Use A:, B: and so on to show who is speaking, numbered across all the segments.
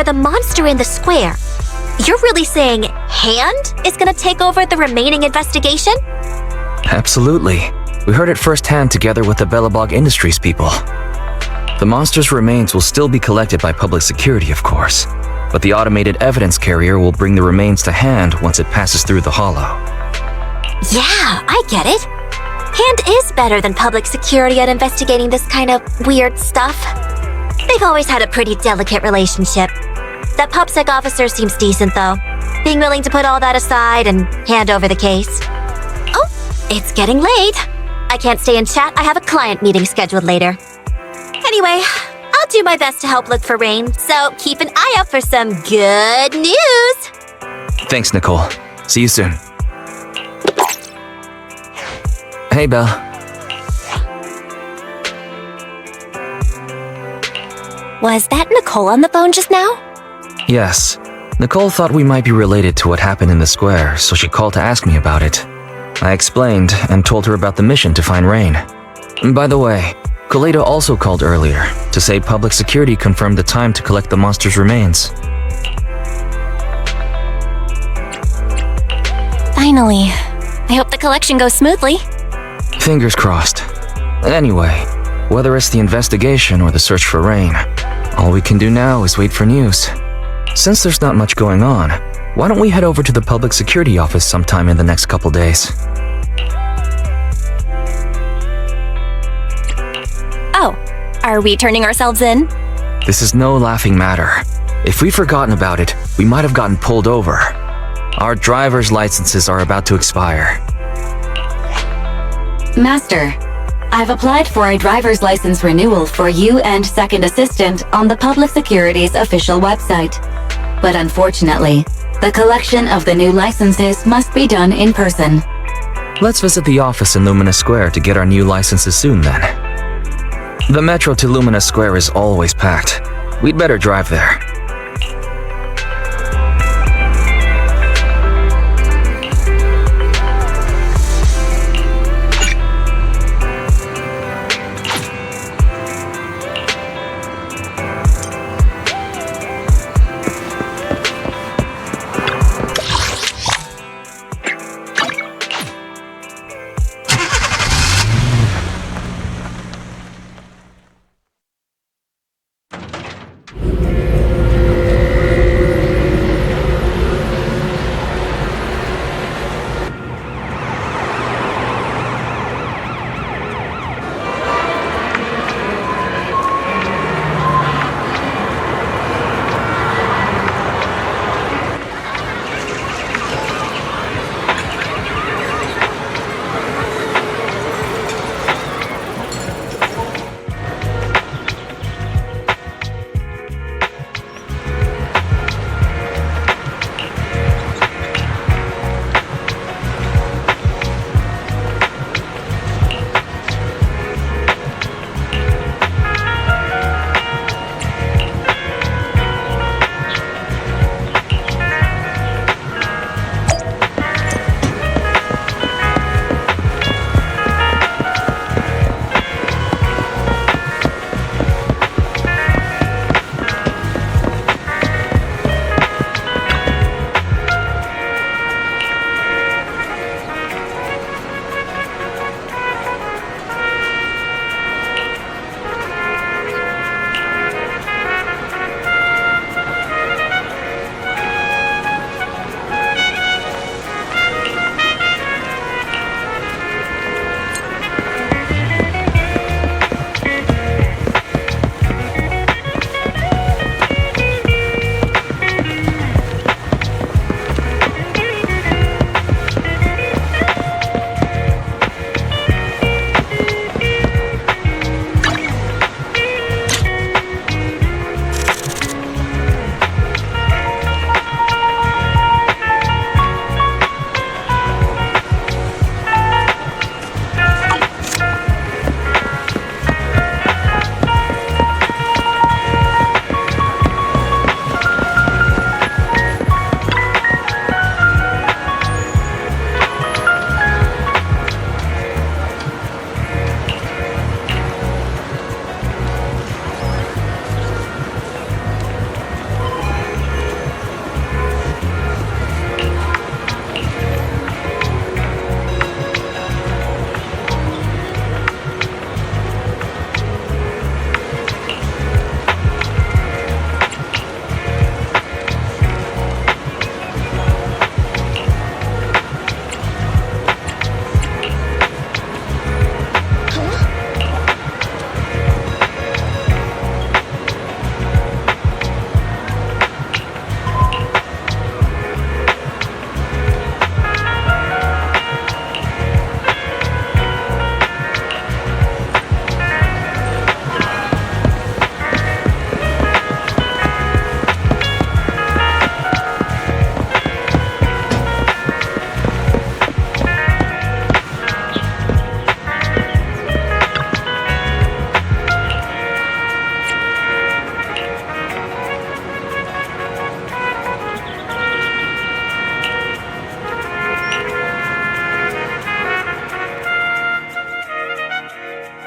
A: for the monster in the square, you're really saying Hand is gonna take over the remaining investigation?
B: Absolutely. We heard it firsthand together with the Belobog Industries people. The monster's remains will still be collected by public security, of course, but the automated evidence carrier will bring the remains to Hand once it passes through the hollow.
A: Yeah, I get it. Hand is better than public security at investigating this kind of weird stuff. They've always had a pretty delicate relationship. That PubSec officer seems decent, though, being willing to put all that aside and hand over the case. Oh, it's getting late. I can't stay and chat. I have a client meeting scheduled later. Anyway, I'll do my best to help look for Rain, so keep an eye out for some good news.
B: Thanks, Nicole. See you soon. Hey, Belle.
A: Was that Nicole on the phone just now?
B: Yes. Nicole thought we might be related to what happened in the square, so she called to ask me about it. I explained and told her about the mission to find Rain. By the way, Koledo also called earlier to say public security confirmed the time to collect the monster's remains.
A: Finally. I hope the collection goes smoothly.
B: Fingers crossed. Anyway, whether it's the investigation or the search for Rain, all we can do now is wait for news. Since there's not much going on, why don't we head over to the public security office sometime in the next couple days?
A: Oh, are we turning ourselves in?
B: This is no laughing matter. If we'd forgotten about it, we might have gotten pulled over. Our driver's licenses are about to expire.
C: Master, I've applied for a driver's license renewal for you and second assistant on the Public Security's official website. But unfortunately, the collection of the new licenses must be done in person.
B: Let's visit the office in Lumina Square to get our new licenses soon then. The metro to Lumina Square is always packed. We'd better drive there.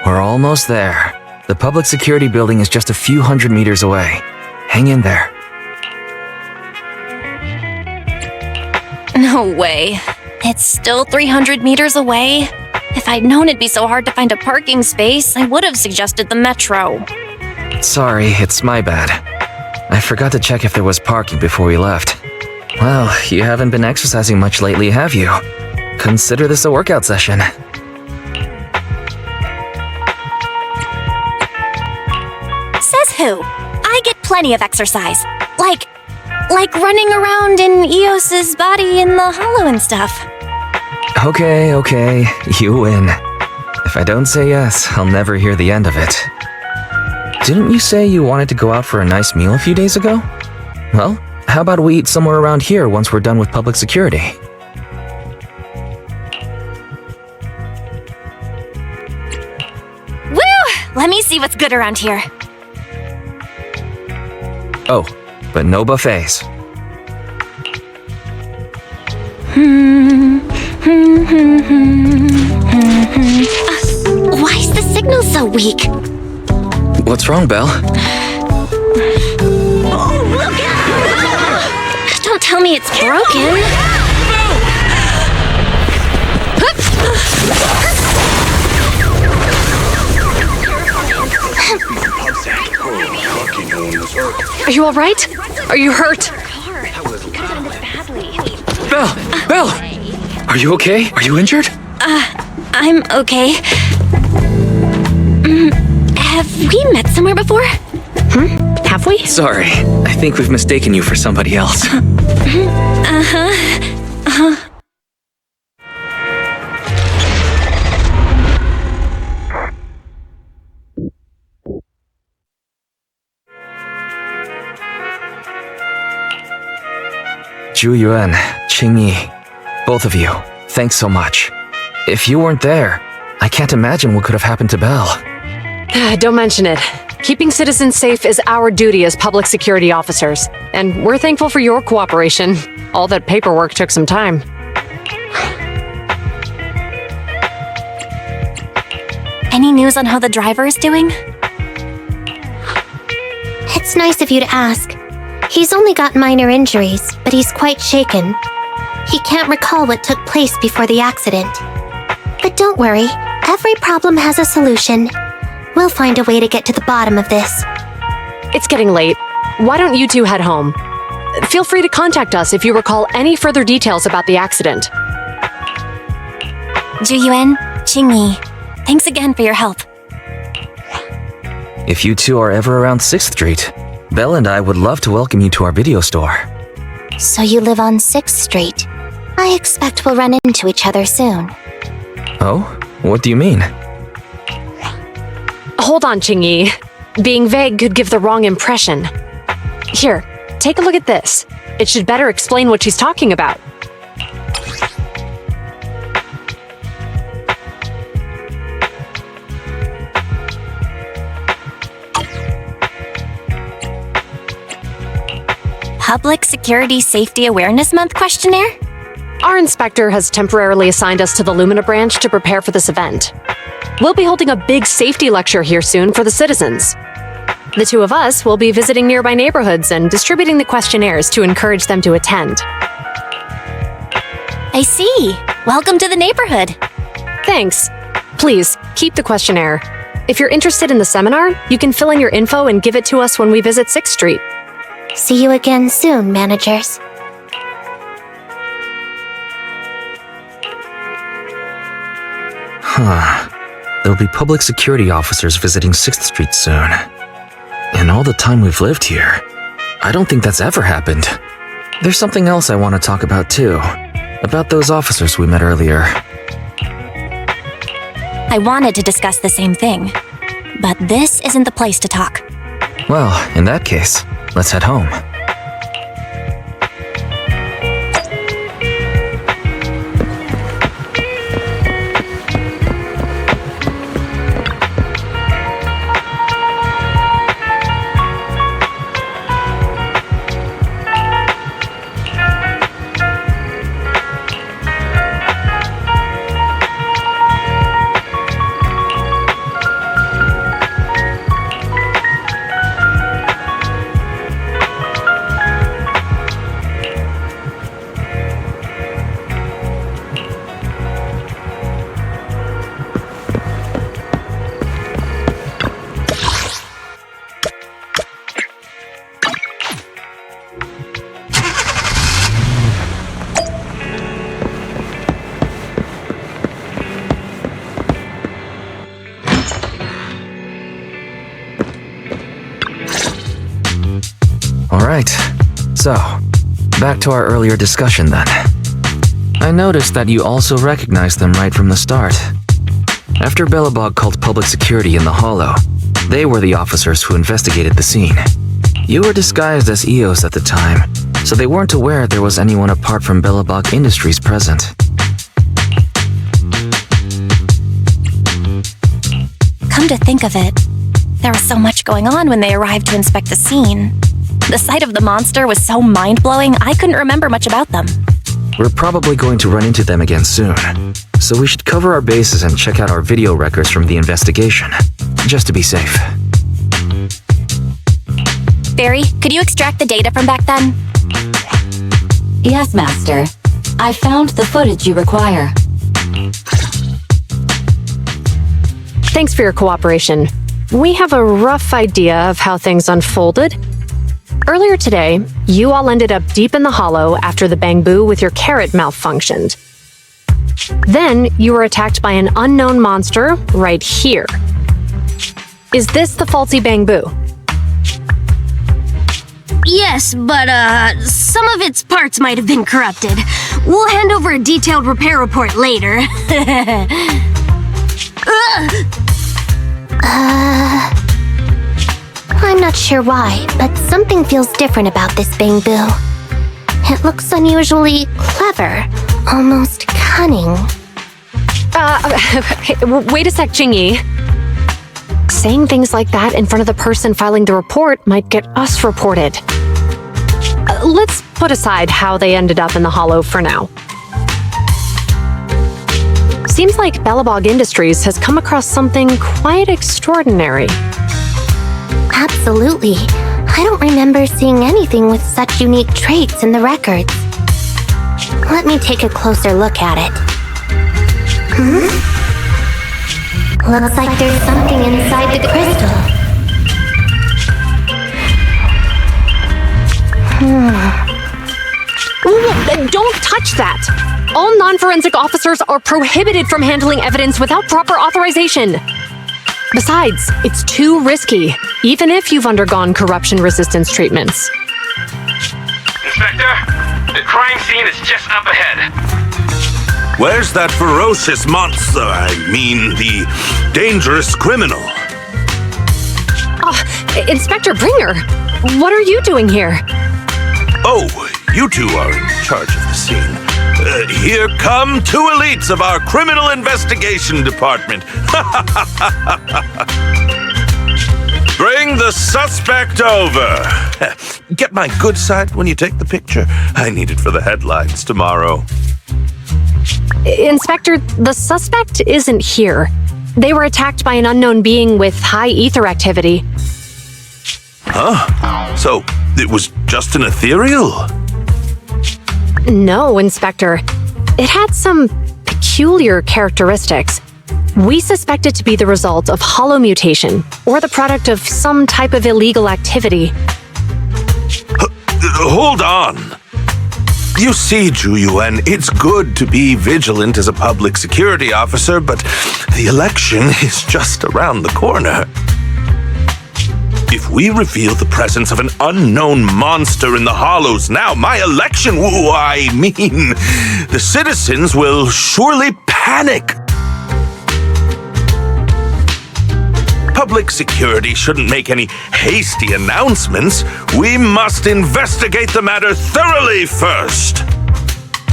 B: We're almost there. The public security building is just a few hundred meters away. Hang in there.
D: No way. It's still 300 meters away. If I'd known it'd be so hard to find a parking space, I would have suggested the metro.
B: Sorry, it's my bad. I forgot to check if there was parking before we left. Well, you haven't been exercising much lately, have you? Consider this a workout session.
A: Says who? I get plenty of exercise. Like running around in Eos's body in the hollow and stuff.
B: Okay, you win. If I don't say yes, I'll never hear the end of it. Didn't you say you wanted to go out for a nice meal a few days ago? Well, how about we eat somewhere around here once we're done with public security?
A: Woo! Let me see what's good around here.
B: Oh, but no buffets.
A: Why is the signal so weak?
B: What's wrong, Belle?
A: Don't tell me it's broken.
E: Are you all right? Are you hurt?
B: Belle! Are you okay? Are you injured?
A: I'm okay. Have we met somewhere before?
E: Have we?
B: Sorry, I think we've mistaken you for somebody else. Zhu Yuan, Qing Yi, both of you, thanks so much. If you weren't there, I can't imagine what could have happened to Belle.
E: Don't mention it. Keeping citizens safe is our duty as public security officers, and we're thankful for your cooperation. All that paperwork took some time.
A: Any news on how the driver is doing?
F: It's nice of you to ask. He's only got minor injuries, but he's quite shaken. He can't recall what took place before the accident. But don't worry, every problem has a solution. We'll find a way to get to the bottom of this.
E: It's getting late. Why don't you two head home? Feel free to contact us if you recall any further details about the accident.
A: Zhu Yuan, Qing Yi, thanks again for your help.
B: If you two are ever around 6th Street, Belle and I would love to welcome you to our video store.
F: So you live on 6th Street. I expect we'll run into each other soon.
B: Oh? What do you mean?
E: Hold on, Qing Yi. Being vague could give the wrong impression. Here, take a look at this. It should better explain what she's talking about.
A: Public Security Safety Awareness Month questionnaire?
E: Our inspector has temporarily assigned us to the Lumina branch to prepare for this event. We'll be holding a big safety lecture here soon for the citizens. The two of us will be visiting nearby neighborhoods and distributing the questionnaires to encourage them to attend.
A: I see. Welcome to the neighborhood.
E: Thanks. Please, keep the questionnaire. If you're interested in the seminar, you can fill in your info and give it to us when we visit 6th Street.
F: See you again soon, managers.
B: There'll be public security officers visiting 6th Street soon. In all the time we've lived here, I don't think that's ever happened. There's something else I want to talk about too. About those officers we met earlier.
A: I wanted to discuss the same thing, but this isn't the place to talk.
B: Well, in that case, let's head home. So, back to our earlier discussion then. I noticed that you also recognized them right from the start. After Belobog called public security in the Hollow, they were the officers who investigated the scene. You were disguised as EOS at the time, so they weren't aware there was anyone apart from Belobog Industries present.
D: Come to think of it, there was so much going on when they arrived to inspect the scene. The sight of the monster was so mind-blowing, I couldn't remember much about them.
B: We're probably going to run into them again soon, so we should cover our bases and check out our video records from the investigation, just to be safe.
D: Barry, could you extract the data from back then?
C: Yes, Master. I found the footage you require.
E: Thanks for your cooperation. We have a rough idea of how things unfolded. Earlier today, you all ended up deep in the Hollow after the bamboo with your carrot malfunctioned. Then, you were attacked by an unknown monster right here. Is this the faulty bamboo?
G: Yes, but some of its parts might have been corrupted. We'll hand over a detailed repair report later.
F: I'm not sure why, but something feels different about this bamboo. It looks unusually clever, almost cunning.
E: Wait a sec, Jingyi. Saying things like that in front of the person filing the report might get us reported. Let's put aside how they ended up in the Hollow for now. Seems like Belobog Industries has come across something quite extraordinary.
F: Absolutely. I don't remember seeing anything with such unique traits in the records. Let me take a closer look at it. Looks like there's something inside the crystal.
E: Don't touch that! All non-forensic officers are prohibited from handling evidence without proper authorization. Besides, it's too risky, even if you've undergone corruption resistance treatments.
H: Inspector, the crime scene is just up ahead.
I: Where's that ferocious monster? I mean, the dangerous criminal.
E: Inspector Bringer, what are you doing here?
I: Oh, you two are in charge of the scene. Here come two elites of our criminal investigation department. Bring the suspect over. Get my good side when you take the picture. I need it for the headlines tomorrow.
E: Inspector, the suspect isn't here. They were attacked by an unknown being with high ether activity.
I: Huh? So, it was just an ethereal?
E: No, Inspector. It had some peculiar characteristics. We suspect it to be the result of hollow mutation, or the product of some type of illegal activity.
I: Hold on. You see, Juyuan, it's good to be vigilant as a public security officer, but the election is just around the corner. If we reveal the presence of an unknown monster in the Hollows now, my election, the citizens will surely panic. Public security shouldn't make any hasty announcements. We must investigate the matter thoroughly first.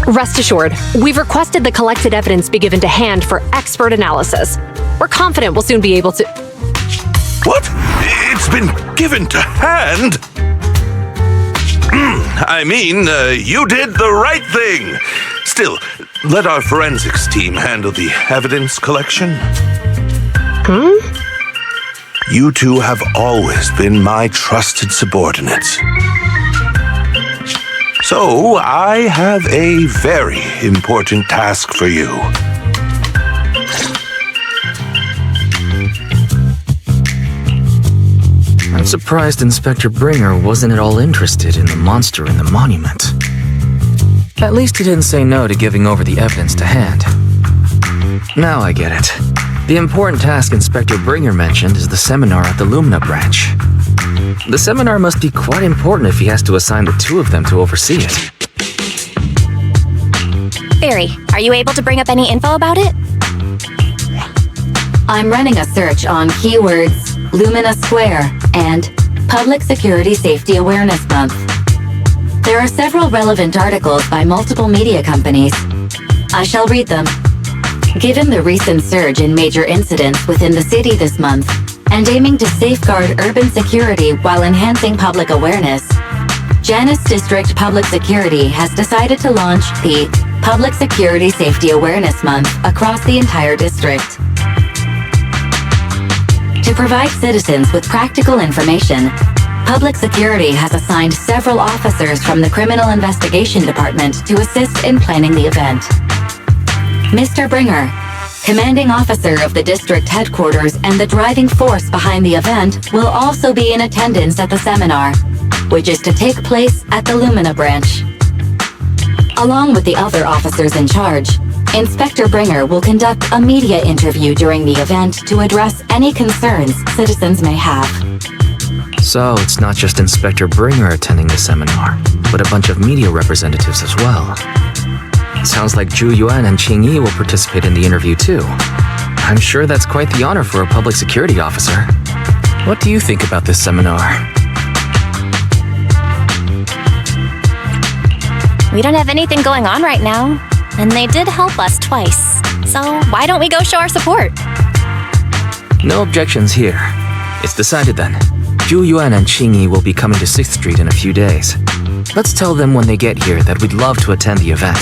E: Rest assured, we've requested the collected evidence be given to hand for expert analysis. We're confident we'll soon be able to...
I: What? It's been given to hand? I mean, you did the right thing. Still, let our forensics team handle the evidence collection. You two have always been my trusted subordinates. So, I have a very important task for you.
B: I'm surprised Inspector Bringer wasn't at all interested in the monster in the monument. At least he didn't say no to giving over the evidence to hand. Now I get it. The important task Inspector Bringer mentioned is the seminar at the Lumina branch. The seminar must be quite important if he has to assign the two of them to oversee it.
D: Barry, are you able to bring up any info about it?
C: I'm running a search on keywords Lumina Square and Public Security Safety Awareness Month. There are several relevant articles by multiple media companies. I shall read them. Given the recent surge in major incidents within the city this month, and aiming to safeguard urban security while enhancing public awareness, Janus District Public Security has decided to launch the Public Security Safety Awareness Month across the entire district. To provide citizens with practical information, Public Security has assigned several officers from the Criminal Investigation Department to assist in planning the event. Mr. Bringer, commanding officer of the district headquarters and the driving force behind the event, will also be in attendance at the seminar, which is to take place at the Lumina branch. Along with the other officers in charge, Inspector Bringer will conduct a media interview during the event to address any concerns citizens may have.
B: So it's not just Inspector Bringer attending the seminar, but a bunch of media representatives as well. Sounds like Zhu Yuan and Qing Yi will participate in the interview too. I'm sure that's quite the honor for a public security officer. What do you think about this seminar?
D: We don't have anything going on right now, and they did help us twice. So why don't we go show our support?
B: No objections here. It's decided then. Zhu Yuan and Qing Yi will be coming to 6th Street in a few days. Let's tell them when they get here that we'd love to attend the event.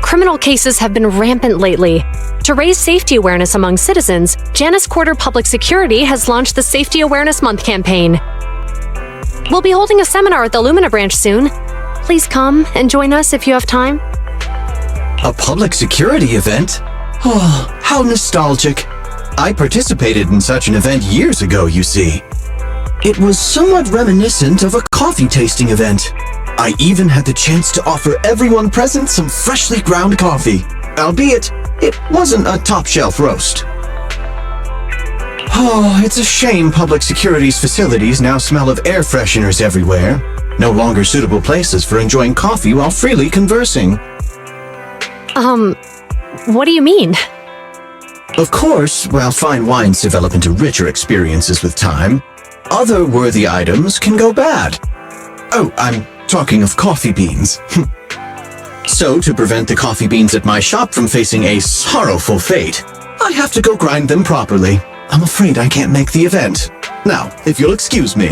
E: Criminal cases have been rampant lately. To raise safety awareness among citizens, Janus Quarter Public Security has launched the Safety Awareness Month campaign. We'll be holding a seminar at the Lumina branch soon. Please come and join us if you have time.
J: A public security event? Oh, how nostalgic. I participated in such an event years ago, you see. It was somewhat reminiscent of a coffee tasting event. I even had the chance to offer everyone present some freshly ground coffee, albeit it wasn't a top-shelf roast. Oh, it's a shame public security's facilities now smell of air fresheners everywhere. No longer suitable places for enjoying coffee while freely conversing.
E: What do you mean?
J: Of course, while fine wines develop into richer experiences with time, other worthy items can go bad. Oh, I'm talking of coffee beans. So, to prevent the coffee beans at my shop from facing a sorrowful fate, I have to go grind them properly. I'm afraid I can't make the event. Now, if you'll excuse me.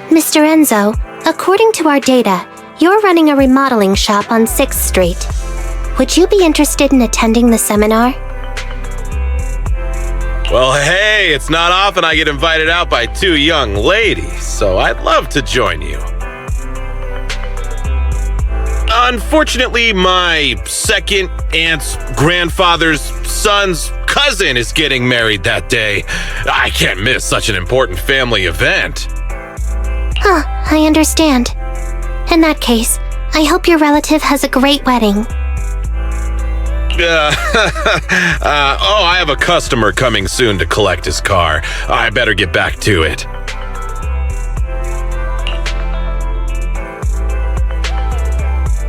F: Mr. Enzo, according to our data, you're running a remodeling shop on 6th Street. Would you be interested in attending the seminar?
K: Well, hey, it's not often I get invited out by two young ladies, so I'd love to join you. Unfortunately, my second aunt's grandfather's son's cousin is getting married that day. I can't miss such an important family event.
F: Huh, I understand. In that case, I hope your relative has a great wedding.
K: I have a customer coming soon to collect his car. I better get back to it.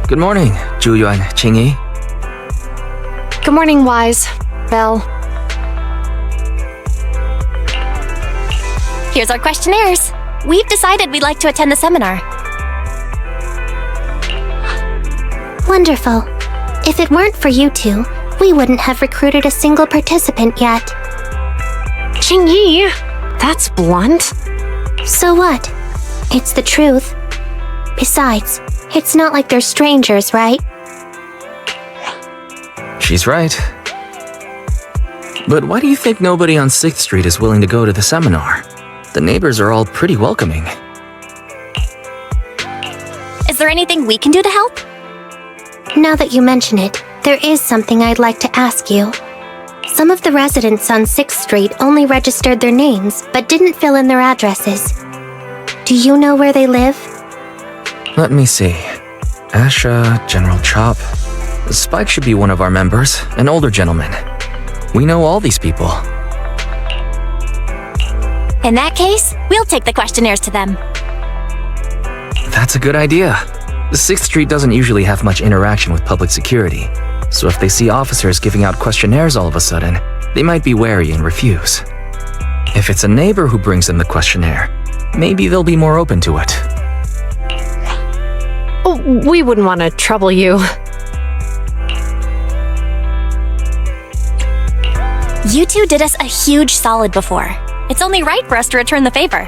B: Good morning, Zhuyuan, Qingyi.
E: Good morning, Wise. Belle.
D: Here's our questionnaires. We've decided we'd like to attend the seminar.
F: Wonderful. If it weren't for you two, we wouldn't have recruited a single participant yet.
E: Qingyi, that's blunt.
F: So what? It's the truth. Besides, it's not like they're strangers, right?
B: She's right. But why do you think nobody on 6th Street is willing to go to the seminar? The neighbors are all pretty welcoming.
D: Is there anything we can do to help?
F: Now that you mention it, there is something I'd like to ask you. Some of the residents on 6th Street only registered their names, but didn't fill in their addresses. Do you know where they live?
B: Let me see. Asha, General Chop. Spike should be one of our members, an older gentleman. We know all these people.
D: In that case, we'll take the questionnaires to them.
B: That's a good idea. 6th Street doesn't usually have much interaction with public security, so if they see officers giving out questionnaires all of a sudden, they might be wary and refuse. If it's a neighbor who brings them the questionnaire, maybe they'll be more open to it.
E: Oh, we wouldn't want to trouble you.
D: You two did us a huge solid before. It's only right for us to return the favor.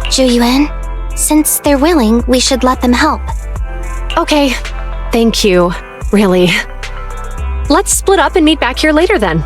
F: Zhuyuan, since they're willing, we should let them help.
E: Okay, thank you. Really. Let's split up and meet back here later then.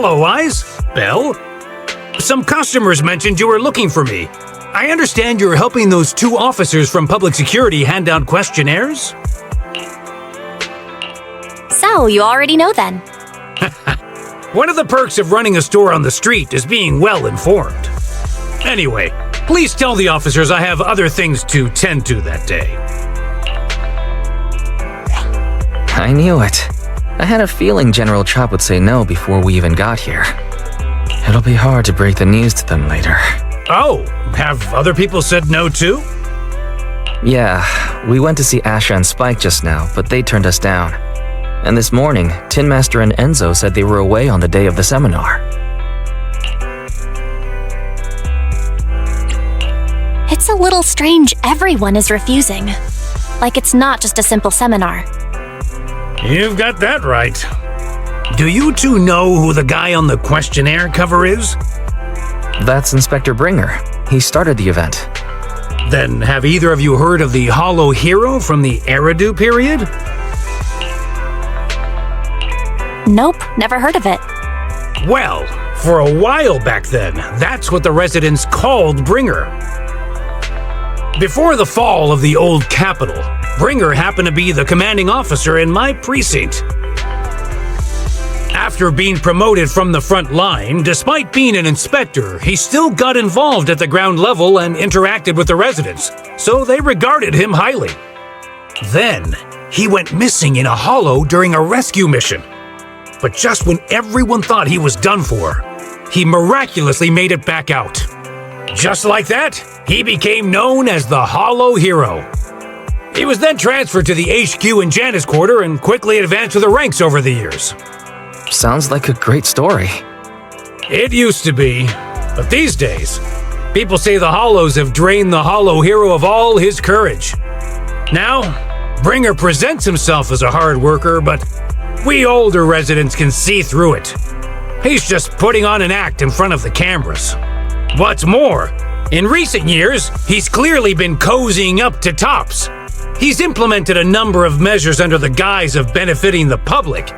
L: Hello, Eyes. Belle? Some customers mentioned you were looking for me. I understand you're helping those 2 officers from public security hand out questionnaires?
D: So, you already know then.
L: One of the perks of running a store on the street is being well informed. Anyway, please tell the officers I have other things to tend to that day.
B: I knew it. I had a feeling General Chop would say no before we even got here. It'll be hard to break the news to them later.
L: Oh, have other people said no too?
B: Yeah, we went to see Asha and Spike just now, but they turned us down. And this morning, Tin Master and Enzo said they were away on the day of the seminar.
D: It's a little strange everyone is refusing. Like it's not just a simple seminar.
L: You've got that right. Do you 2 know who the guy on the questionnaire cover is?
B: That's Inspector Bringer. He started the event.
L: Then have either of you heard of the Hollow Hero from the Eridu period?
D: Nope, never heard of it.
L: Well, for a while back then, that's what the residents called Bringer. Before the fall of the old capital, Bringer happened to be the commanding officer in my precinct. After being promoted from the front line, despite being an inspector, he still got involved at the ground level and interacted with the residents, so they regarded him highly. Then, he went missing in a hollow during a rescue mission. But just when everyone thought he was done for, he miraculously made it back out. Just like that, he became known as the Hollow Hero. He was then transferred to the HQ in Janus Quarter and quickly advanced to the ranks over the years.
B: Sounds like a great story.
L: It used to be, but these days, people say the Hollows have drained the Hollow Hero of all his courage. Now, Bringer presents himself as a hard worker, but we older residents can see through it. He's just putting on an act in front of the cameras. What's more, in recent years, he's clearly been cozying up to Tops. He's implemented a number of measures under the guise of benefiting the public,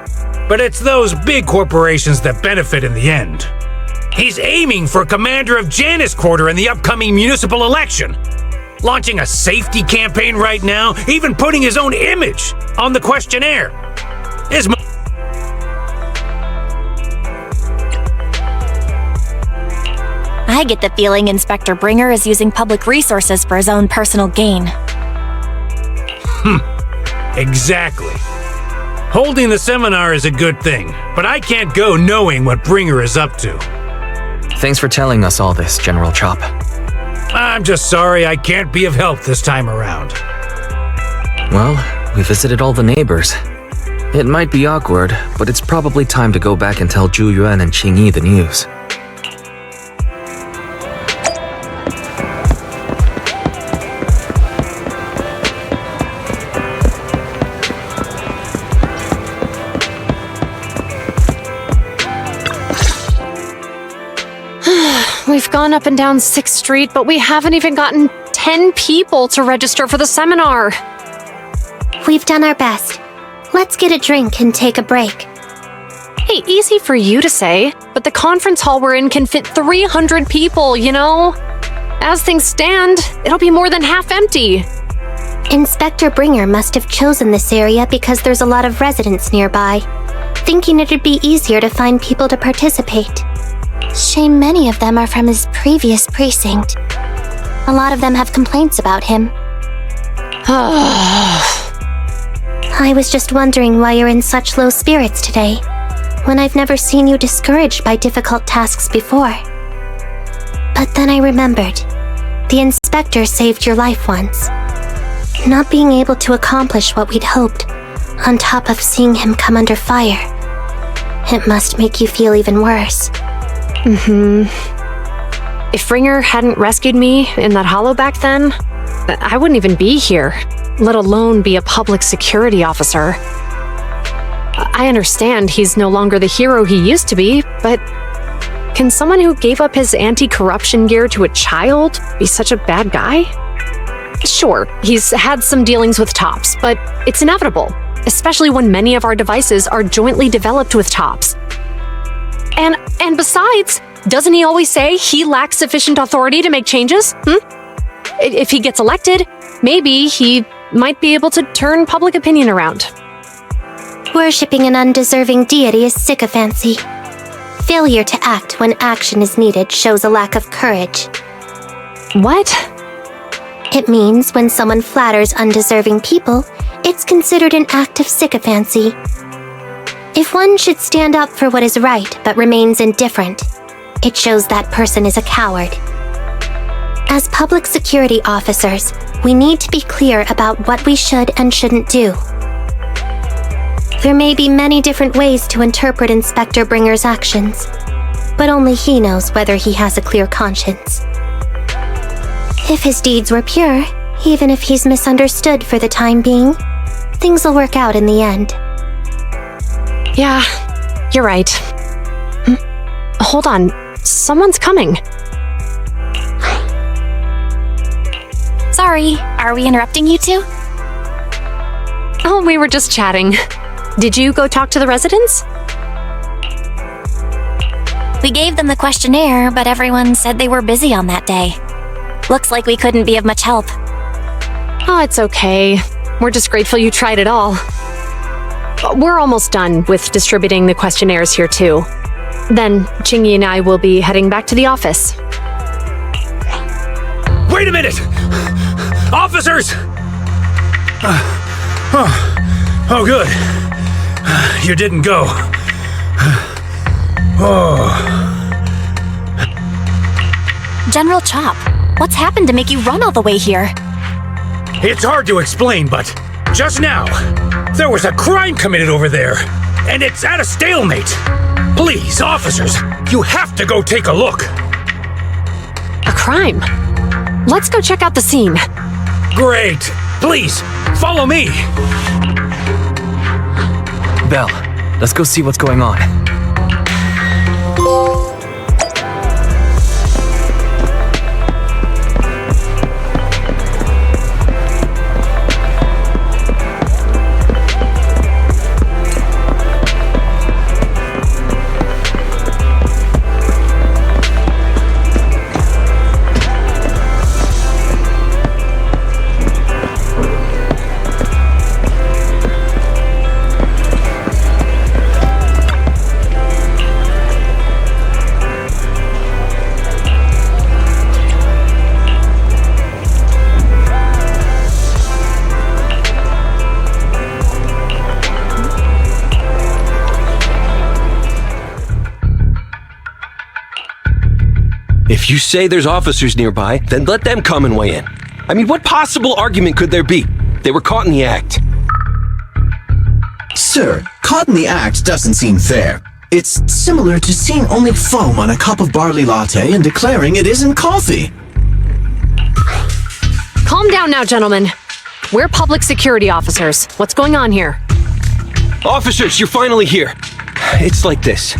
L: but it's those big corporations that benefit in the end. He's aiming for commander of Janus Quarter in the upcoming municipal election, launching a safety campaign right now, even putting his own image on the questionnaire.
D: I get the feeling Inspector Bringer is using public resources for his own personal gain.
L: Exactly. Holding the seminar is a good thing, but I can't go knowing what Bringer is up to.
B: Thanks for telling us all this, General Chop.
L: I'm just sorry I can't be of help this time around.
B: Well, we visited all the neighbors. It might be awkward, but it's probably time to go back and tell Zhu Yuan and Qing Yi the news.
E: We've gone up and down 6th Street, but we haven't even gotten 10 people to register for the seminar.
F: We've done our best. Let's get a drink and take a break.
E: Hey, easy for you to say, but the conference hall we're in can fit 300 people, you know? As things stand, it'll be more than half empty.
F: Inspector Bringer must have chosen this area because there's a lot of residents nearby, thinking it'd be easier to find people to participate. Shame many of them are from his previous precinct. A lot of them have complaints about him. I was just wondering why you're in such low spirits today, when I've never seen you discouraged by difficult tasks before. But then I remembered. The inspector saved your life once. Not being able to accomplish what we'd hoped, on top of seeing him come under fire. It must make you feel even worse.
E: If Bringer hadn't rescued me in that hollow back then, I wouldn't even be here, let alone be a public security officer. I understand he's no longer the hero he used to be, but can someone who gave up his anti-corruption gear to a child be such a bad guy? Sure, he's had some dealings with Tops, but it's inevitable, especially when many of our devices are jointly developed with Tops. And besides, doesn't he always say he lacks sufficient authority to make changes? If he gets elected, maybe he might be able to turn public opinion around.
F: Worshipping an undeserving deity is sycophancy. Failure to act when action is needed shows a lack of courage.
E: What?
F: It means when someone flatters undeserving people, it's considered an act of sycophancy. If one should stand up for what is right but remains indifferent, it shows that person is a coward. As public security officers, we need to be clear about what we should and shouldn't do. There may be many different ways to interpret Inspector Bringer's actions, but only he knows whether he has a clear conscience. If his deeds were pure, even if he's misunderstood for the time being, things will work out in the end.
E: Yeah, you're right. Hold on, someone's coming.
D: Sorry, are we interrupting you two?
E: Oh, we were just chatting. Did you go talk to the residents?
D: We gave them the questionnaire, but everyone said they were busy on that day. Looks like we couldn't be of much help.
E: Oh, it's okay. We're just grateful you tried it all. We're almost done with distributing the questionnaires here too. Then Chingy and I will be heading back to the office.
L: Wait a minute! Officers! Oh, good. You didn't go.
D: General Chop, what's happened to make you run all the way here?
L: It's hard to explain, but just now, there was a crime committed over there, and it's at a stalemate. Please, officers, you have to go take a look.
E: A crime? Let's go check out the scene.
L: Great. Please, follow me.
B: Belle, let's go see what's going on.
M: If you say there's officers nearby, then let them come and weigh in. I mean, what possible argument could there be? They were caught in the act.
J: Sir, caught in the act doesn't seem fair. It's similar to seeing only foam on a cup of barley latte and declaring it isn't coffee.
E: Calm down now, gentlemen. We're public security officers. What's going on here?
M: Officers, you're finally here. It's like this.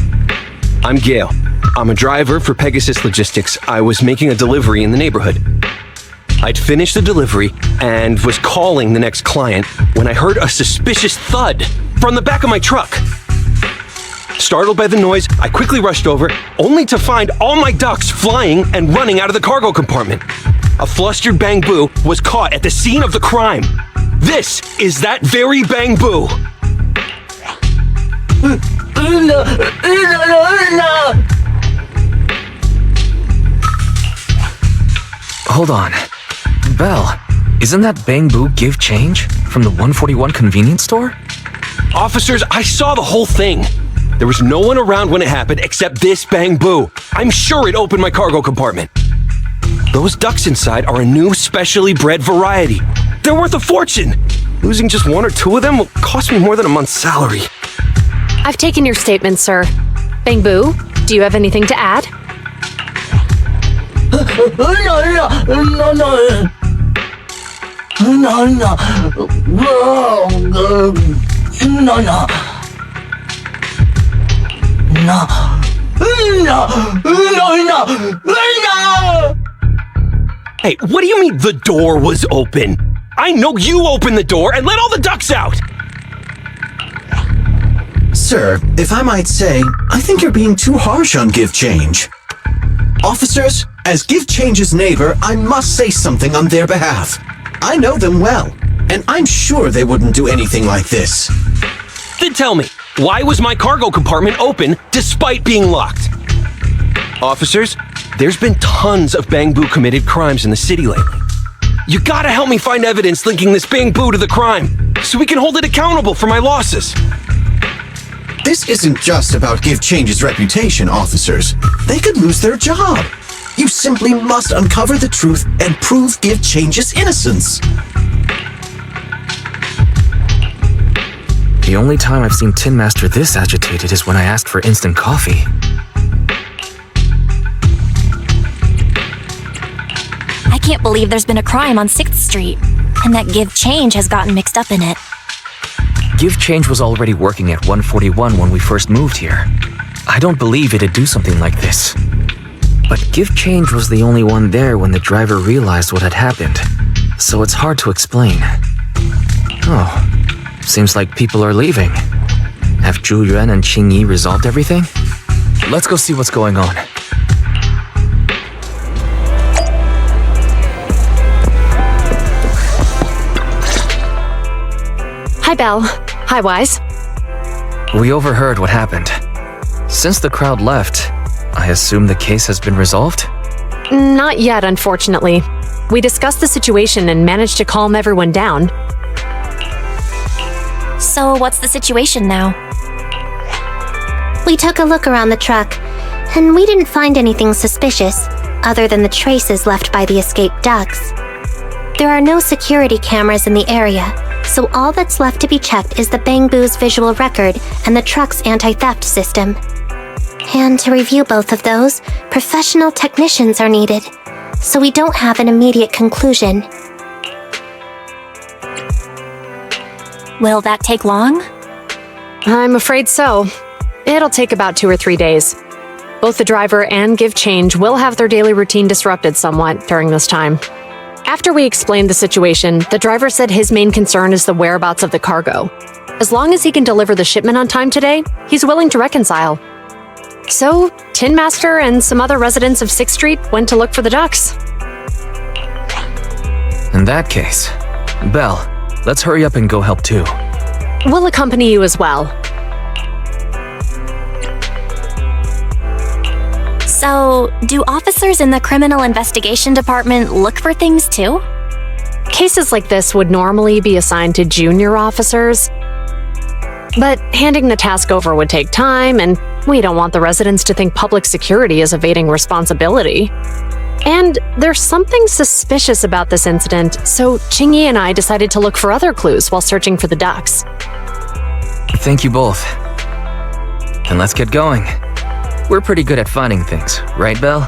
M: I'm Gale. I'm a driver for Pegasus Logistics. I was making a delivery in the neighborhood. I'd finished the delivery and was calling the next client when I heard a suspicious thud from the back of my truck. Startled by the noise, I quickly rushed over, only to find all my ducks flying and running out of the cargo compartment. A flustered Bang Boo was caught at the scene of the crime. This is that very Bang Boo.
B: Hold on. Belle, isn't that Bang Boo give change from the 141 convenience store?
M: Officers, I saw the whole thing. There was no one around when it happened except this Bang Boo. I'm sure it opened my cargo compartment. Those ducks inside are a new specially bred variety. They're worth a fortune. Losing just one or two of them will cost me more than a month's salary.
E: I've taken your statement, sir. Bang Boo, do you have anything to add?
M: Hey, what do you mean the door was open? I know you opened the door and let all the ducks out!
J: Sir, if I might say, I think you're being too harsh on Give Change. Officers, as Give Change's neighbor, I must say something on their behalf. I know them well, and I'm sure they wouldn't do anything like this.
M: Then tell me, why was my cargo compartment open despite being locked? Officers, there's been tons of Bangbu committed crimes in the city lately. You gotta help me find evidence linking this Bangbu to the crime, so we can hold it accountable for my losses.
J: This isn't just about Give Change's reputation, officers. They could lose their job. You simply must uncover the truth and prove Give Change's innocence.
B: The only time I've seen Tin Master this agitated is when I asked for instant coffee.
D: I can't believe there's been a crime on 6th Street, and that Give Change has gotten mixed up in it.
B: Give Change was already working at 141 when we first moved here. I don't believe it'd do something like this. But Give Change was the only one there when the driver realized what had happened, so it's hard to explain. Oh, seems like people are leaving. Have Zhu Yuan and Qing Yi resolved everything? Let's go see what's going on.
E: Hi, Belle. Hi, Wise.
B: We overheard what happened. Since the crowd left, I assume the case has been resolved?
E: Not yet, unfortunately. We discussed the situation and managed to calm everyone down.
D: So what's the situation now?
F: We took a look around the truck, and we didn't find anything suspicious, other than the traces left by the escaped ducks. There are no security cameras in the area, so all that's left to be checked is the Bangbu's visual record and the truck's anti-theft system. And to review both of those, professional technicians are needed, so we don't have an immediate conclusion.
D: Will that take long?
E: I'm afraid so. It'll take about 2 or 3 days. Both the driver and Give Change will have their daily routine disrupted somewhat during this time. After we explained the situation, the driver said his main concern is the whereabouts of the cargo. As long as he can deliver the shipment on time today, he's willing to reconcile. So, Tin Master and some other residents of 6th Street went to look for the ducks.
B: In that case, Belle, let's hurry up and go help too.
E: We'll accompany you as well.
D: So, do officers in the Criminal Investigation Department look for things too?
E: Cases like this would normally be assigned to junior officers, but handing the task over would take time, and we don't want the residents to think public security is evading responsibility. And there's something suspicious about this incident, so Qing Yi and I decided to look for other clues while searching for the ducks.
B: Thank you both. Then let's get going. We're pretty good at finding things, right, Belle?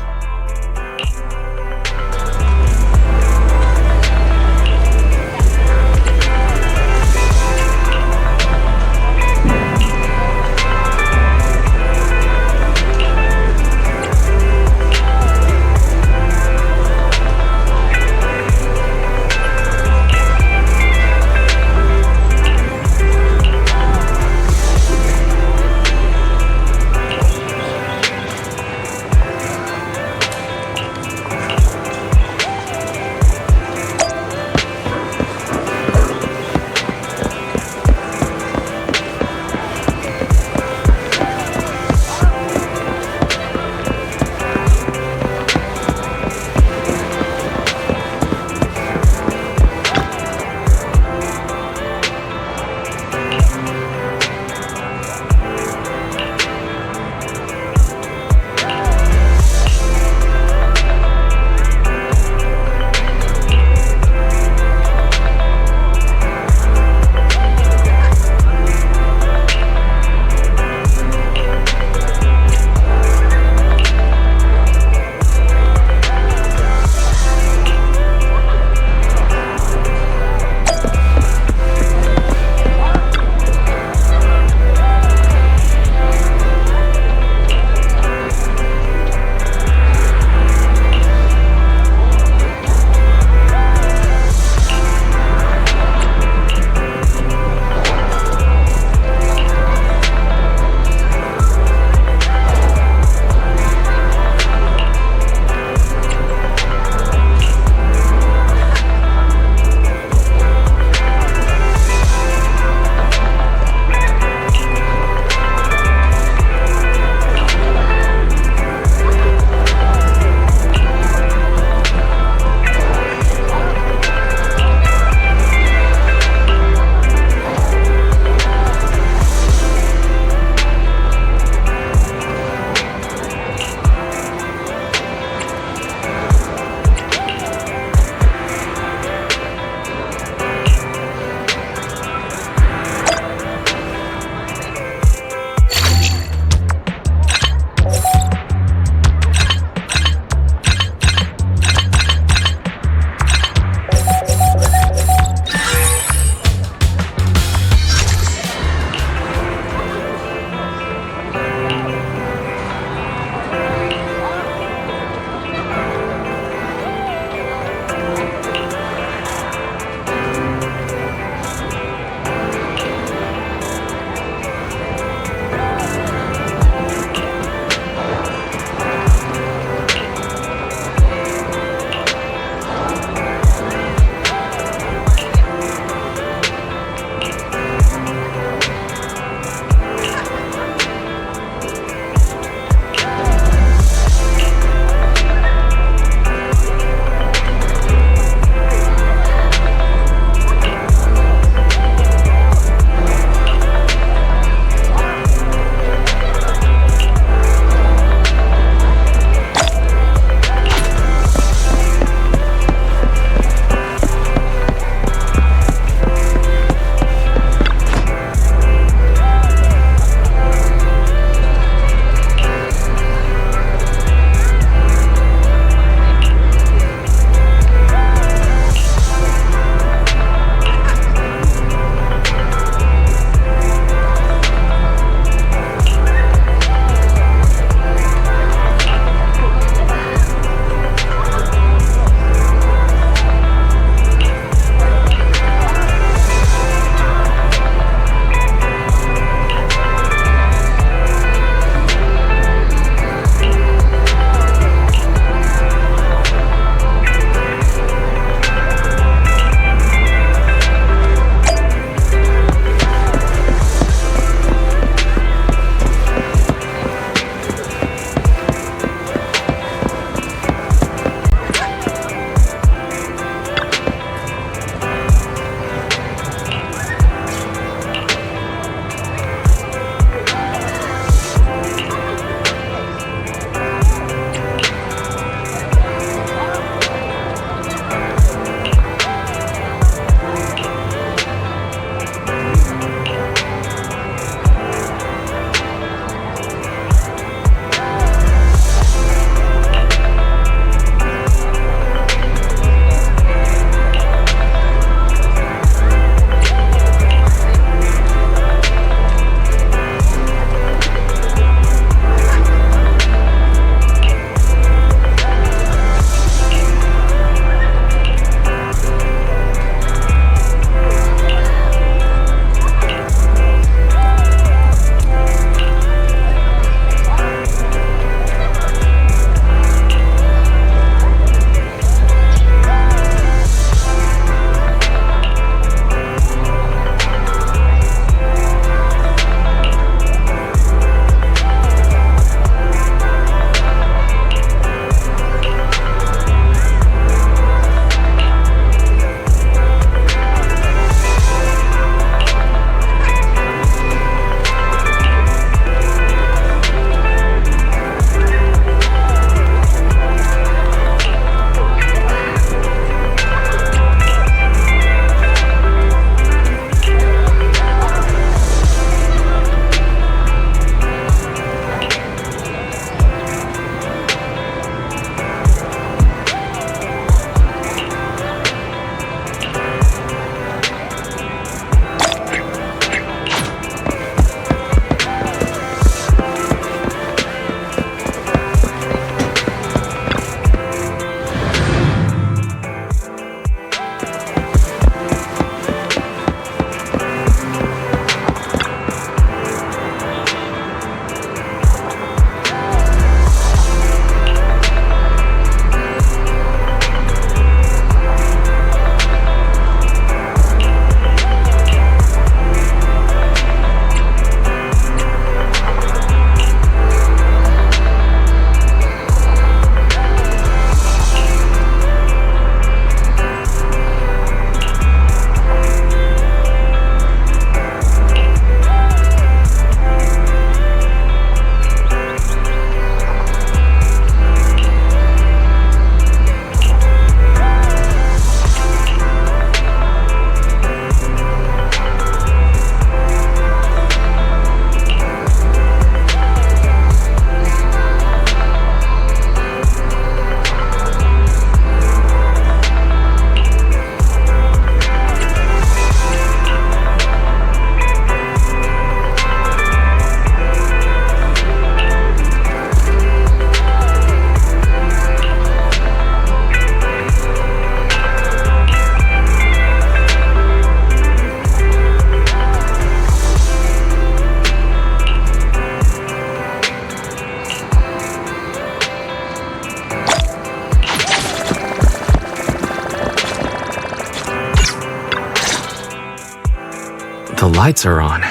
B: The lights are on.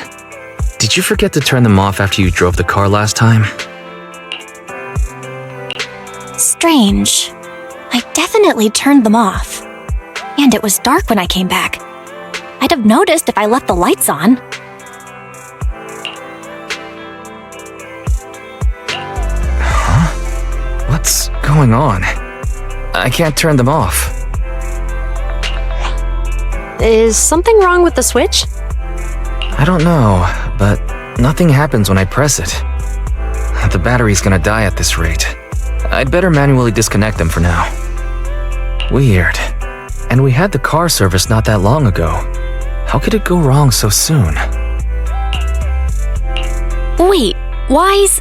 B: Did you forget to turn them off after you drove the car last time?
D: Strange. I definitely turned them off. And it was dark when I came back. I'd have noticed if I left the lights on.
B: Huh? What's going on? I can't turn them off.
E: Is something wrong with the switch?
B: I don't know, but nothing happens when I press it. The battery's gonna die at this rate. I'd better manually disconnect them for now. Weird. And we had the car serviced not that long ago. How could it go wrong so soon?
D: Wait, Wise?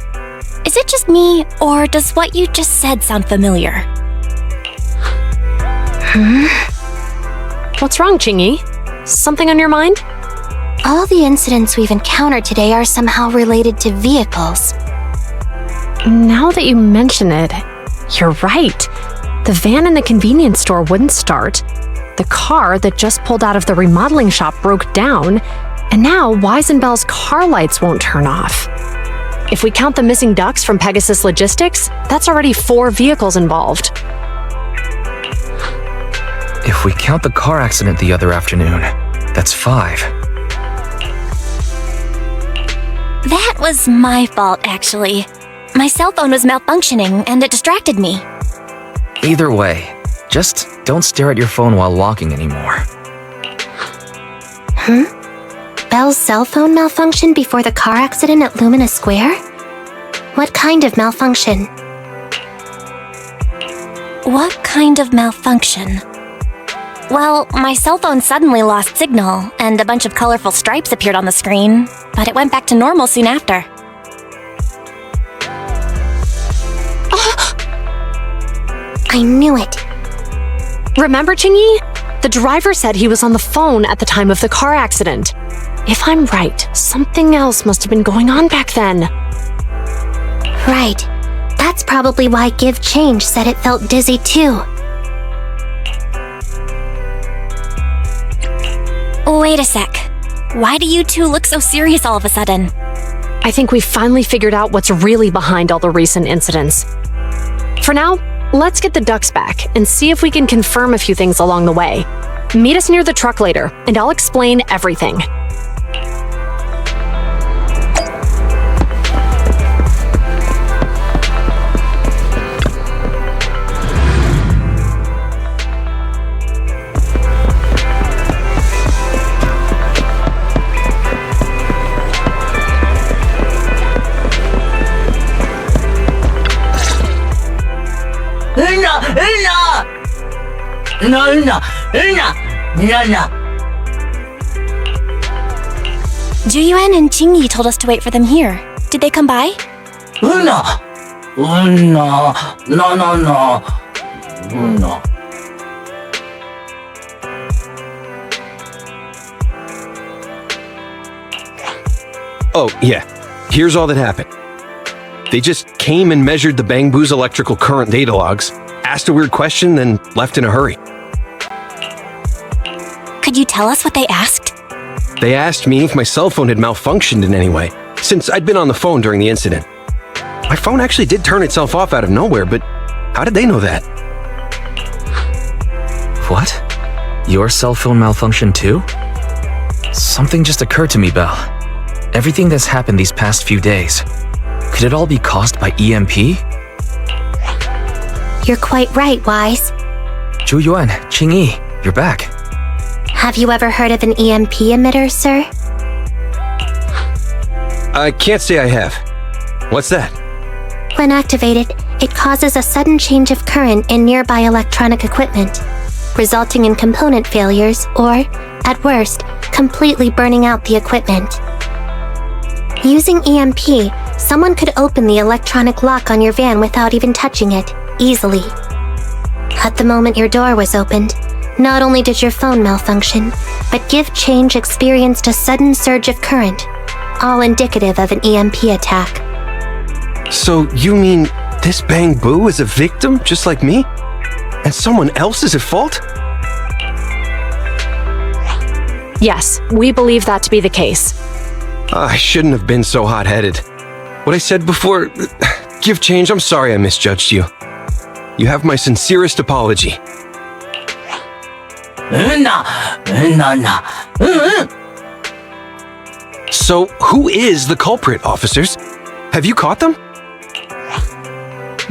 D: Is it just me, or does what you just said sound familiar?
E: What's wrong, Chingy? Something on your mind?
F: All the incidents we've encountered today are somehow related to vehicles.
E: Now that you mention it, you're right. The van in the convenience store wouldn't start. The car that just pulled out of the remodeling shop broke down. And now Wise and Bell's car lights won't turn off. If we count the missing ducks from Pegasus Logistics, that's already 4 vehicles involved.
B: If we count the car accident the other afternoon, that's 5.
D: That was my fault, actually. My cell phone was malfunctioning, and it distracted me.
B: Either way, just don't stare at your phone while walking anymore.
F: Bell's cell phone malfunctioned before the car accident at Lumina Square? What kind of malfunction?
D: What kind of malfunction? Well, my cell phone suddenly lost signal, and a bunch of colorful stripes appeared on the screen, but it went back to normal soon after.
F: I knew it.
E: Remember, Chingy? The driver said he was on the phone at the time of the car accident. If I'm right, something else must have been going on back then.
F: Right. That's probably why Give Change said it felt dizzy too.
D: Wait a sec. Why do you two look so serious all of a sudden?
E: I think we finally figured out what's really behind all the recent incidents. For now, let's get the ducks back and see if we can confirm a few things along the way. Meet us near the truck later, and I'll explain everything.
D: Juyuan and Chingy told us to wait for them here. Did they come by?
N: No.
M: Oh, yeah. Here's all that happened. They just came and measured the Bang Boo's electrical current data logs, asked a weird question, then left in a hurry.
D: Could you tell us what they asked?
M: They asked me if my cell phone had malfunctioned in any way, since I'd been on the phone during the incident. My phone actually did turn itself off out of nowhere, but how did they know that?
B: What? Your cell phone malfunctioned too? Something just occurred to me, Belle. Everything that's happened these past few days, could it all be caused by EMP?
F: You're quite right, Wise.
B: Juyuan, Qingyi, you're back.
F: Have you ever heard of an EMP emitter, sir?
M: I can't say I have. What's that?
F: When activated, it causes a sudden change of current in nearby electronic equipment, resulting in component failures or, at worst, completely burning out the equipment. Using EMP, someone could open the electronic lock on your van without even touching it, easily. At the moment your door was opened, not only did your phone malfunction, but Give Change experienced a sudden surge of current, all indicative of an EMP attack.
M: So you mean this Bang Boo is a victim just like me? And someone else is at fault?
E: Yes, we believe that to be the case.
M: I shouldn't have been so hot-headed. What I said before... Give change, I'm sorry I misjudged you. You have my sincerest apology. So, who is the culprit, officers? Have you caught them?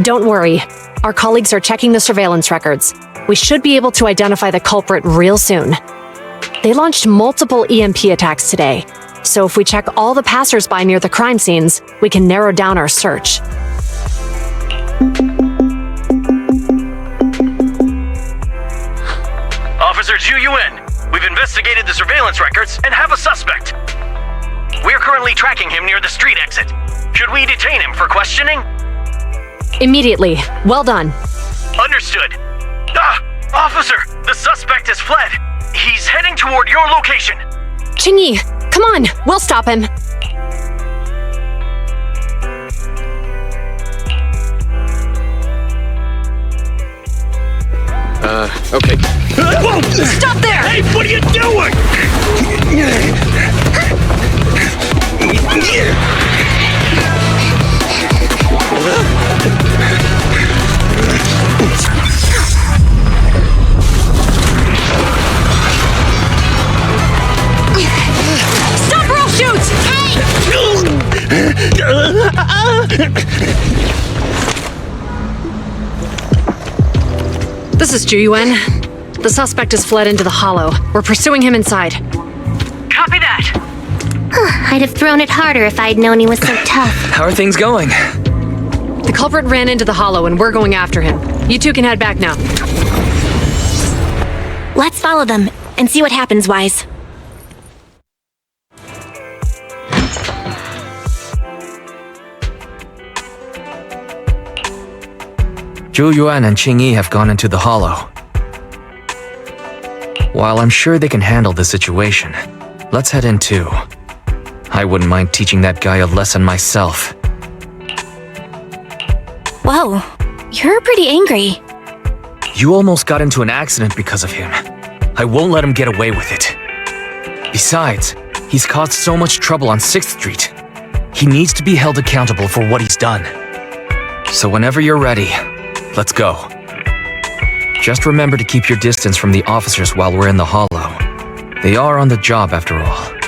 E: Don't worry. Our colleagues are checking the surveillance records. We should be able to identify the culprit real soon. They launched multiple EMP attacks today, so if we check all the passers-by near the crime scenes, we can narrow down our search.
H: Officer Zhu-Yuan, we've investigated the surveillance records and have a suspect. We're currently tracking him near the street exit. Should we detain him for questioning?
E: Immediately. Well done.
H: Understood. Officer, the suspect has fled. He's heading toward your location.
E: Qingyi, come on, we'll stop him.
M: Okay.
H: Whoa!
G: Stop there!
H: Hey, what are you doing?
G: Stop or I'll shoot!
E: This is Zhu-Yuan. The suspect has fled into the hollow. We're pursuing him inside.
G: Copy that.
F: I'd have thrown it harder if I'd known he was so tough.
B: How are things going?
E: The culprit ran into the hollow and we're going after him. You two can head back now.
D: Let's follow them and see what happens, Wise.
B: Zhu Yuan and Qingyi have gone into the hollow. While I'm sure they can handle the situation, let's head in too. I wouldn't mind teaching that guy a lesson myself.
D: Whoa, you're pretty angry.
B: You almost got into an accident because of him. I won't let him get away with it. Besides, he's caused so much trouble on 6th Street. He needs to be held accountable for what he's done. So whenever you're ready, let's go. Just remember to keep your distance from the officers while we're in the hollow. They are on the job after all.